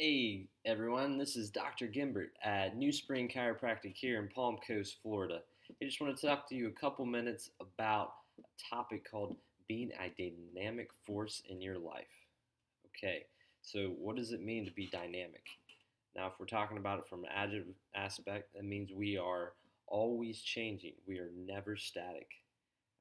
Hey everyone, this is Dr. Gimbert at New Spring Chiropractic here in Palm Coast, Florida. I just want to talk to you a couple minutes about a topic called being a dynamic force in your life. Okay, so what does it mean to be dynamic? Now, if we're talking about it from an adjective aspect, that means we are always changing, we are never static.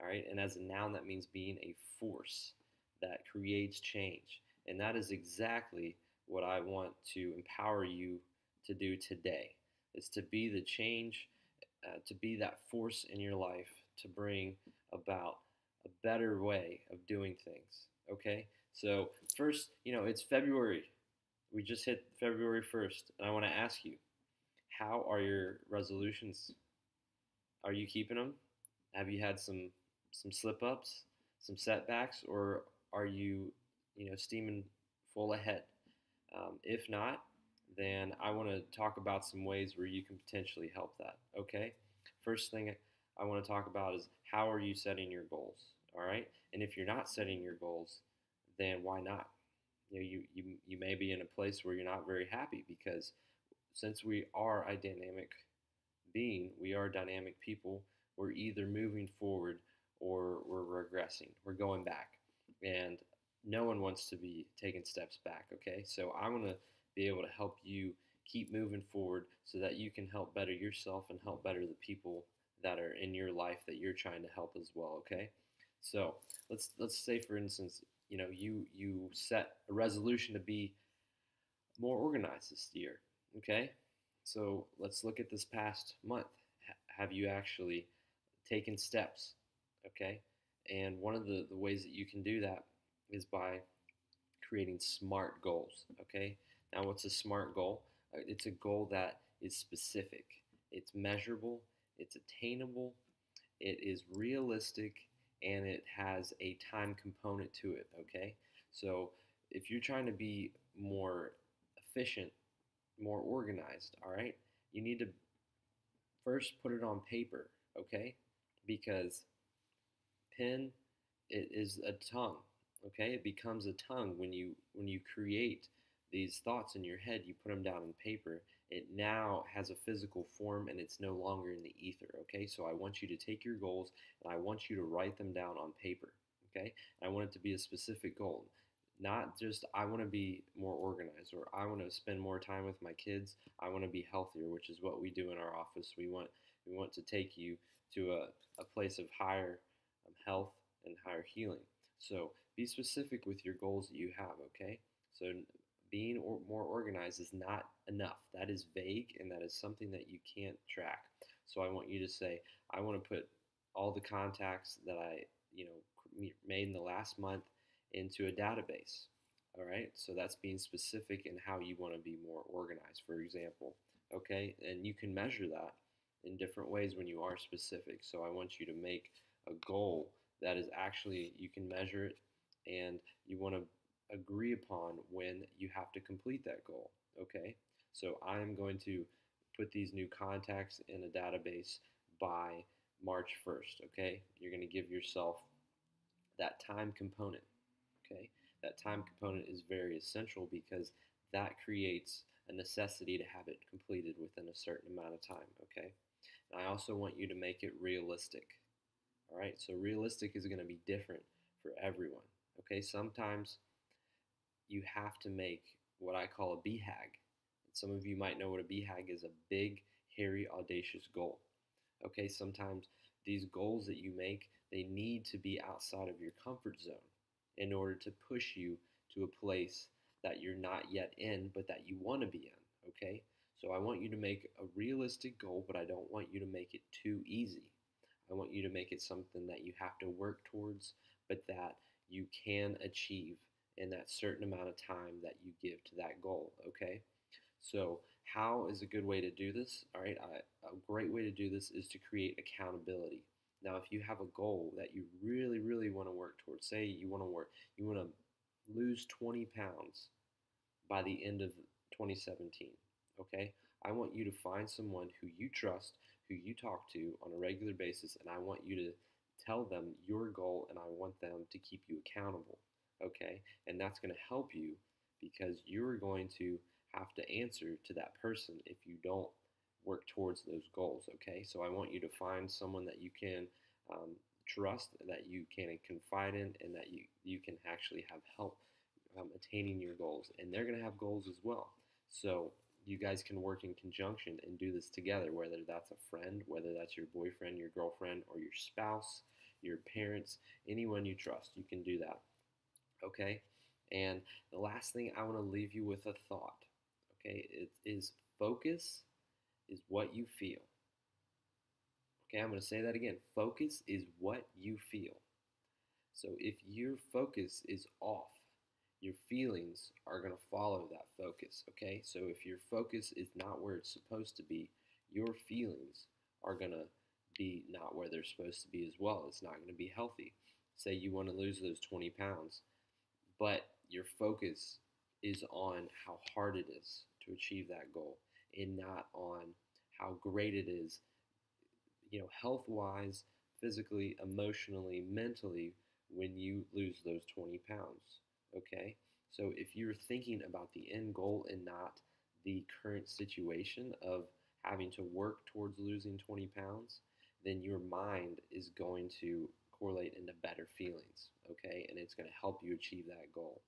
All right, and as a noun, that means being a force that creates change. And that is exactly what I want to empower you to do today is to be the change, to be that force in your life to bring about a better way of doing things. Okay, so first, it's February. We just hit February 1st, and I want to ask you, how are your resolutions? Are you keeping them? Have you had some slip ups, some setbacks, or are you steaming full ahead? If not, then I want to talk about some ways where you can potentially help that. Okay. First thing I want to talk about is how are you setting your goals? All right. And if you're not setting your goals, then why not? You may be in a place where you're not very happy because since we are a dynamic being, we are dynamic people, we're either moving forward or we're regressing, we're going back. And no one wants to be taking steps back, okay? So I want to be able to help you keep moving forward so that you can help better yourself and help better the people that are in your life that you're trying to help as well, okay? So let's say for instance, you set a resolution to be more organized this year. Okay, so let's look at this past month. Have you actually taken steps? Okay, and one of the ways that you can do that is by creating SMART goals. Okay, now what's a SMART goal? It's a goal that is specific, it's measurable, it's attainable, it is realistic, and it has a time component to it. Okay, so if you're trying to be more efficient, more organized, all right, you need to first put it on paper, okay? Because pen, it is a tongue, okay? It becomes a tongue when you create these thoughts in your head, you put them down on paper. It now has a physical form and it's no longer in the ether, okay? So I want you to take your goals and I want you to write them down on paper, okay? And I want it to be a specific goal. Not just I want to be more organized or I want to spend more time with my kids. I want to be healthier, which is what we do in our office. We want to take you to a place of higher health and higher healing. So be specific with your goals that you have, okay? So being more organized is not enough. That is vague and that is something that you can't track. So I want you to say, I want to put all the contacts that I, made in the last month into a database. All right, so that's being specific in how you want to be more organized, for example. Okay, and you can measure that in different ways when you are specific. So I want you to make a goal that is actually, you can measure it and you want to agree upon when you have to complete that goal. Okay, so I am going to put these new contacts in a database by March 1st. Okay, you're going to give yourself that time component. Okay, that time component is very essential because that creates a necessity to have it completed within a certain amount of time. Okay, and I also want you to make it realistic. All right, so realistic is going to be different for everyone. Okay, sometimes you have to make what I call a BHAG. Some of you might know what a BHAG is, a big, hairy, audacious goal. Okay, sometimes these goals that you make, they need to be outside of your comfort zone in order to push you to a place that you're not yet in, but that you want to be in. Okay, so I want you to make a realistic goal, but I don't want you to make it too easy. I want you to make it something that you have to work towards, but that you can achieve in that certain amount of time that you give to that goal. Okay, so how is a good way to do this? All right, a great way to do this is to create accountability. Now, if you have a goal that you really, really want to work towards, say you want to lose 20 pounds by the end of 2017, okay? I want you to find someone who you trust, who you talk to on a regular basis, and I want you to tell them your goal and I want them to keep you accountable, okay? And that's going to help you because you're going to have to answer to that person if you don't work towards those goals. Okay, so I want you to find someone that you can trust, that you can confide in, and that you can actually have help attaining your goals. And they're going to have goals as well. So you guys can work in conjunction and do this together, whether that's a friend, whether that's your boyfriend, your girlfriend, or your spouse, your parents, anyone you trust. You can do that. Okay? And the last thing, I want to leave you with a thought. Okay? It is focus is what you feel. Okay, I'm going to say that again. Focus is what you feel. So if your focus is off, your feelings are going to follow that focus. Okay, so if your focus is not where it's supposed to be, your feelings are going to be not where they're supposed to be as well. It's not going to be healthy. Say you want to lose those 20 pounds, but your focus is on how hard it is to achieve that goal and not on how great it is, health wise, physically, emotionally, mentally, when you lose those 20 pounds. Okay? So if you're thinking about the end goal and not the current situation of having to work towards losing 20 pounds, then your mind is going to correlate into better feelings. Okay? And it's going to help you achieve that goal.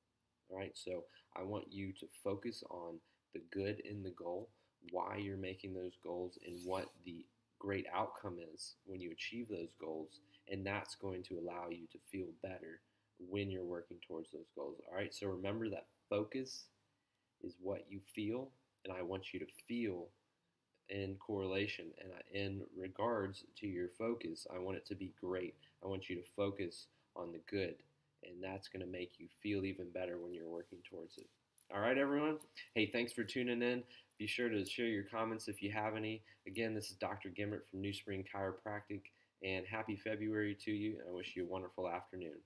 All right? So I want you to focus on the good in the goal, why you're making those goals, and what the great outcome is when you achieve those goals, and that's going to allow you to feel better when you're working towards those goals. All right, so remember that focus is what you feel, and I want you to feel in correlation and in regards to your focus. I want it to be great. I want you to focus on the good, and that's going to make you feel even better when you're working towards it. All right, everyone. Hey, thanks for tuning in. Be sure to share your comments if you have any. Again, this is Dr. Gimbert from New Spring Chiropractic, and happy February to you. I wish you a wonderful afternoon.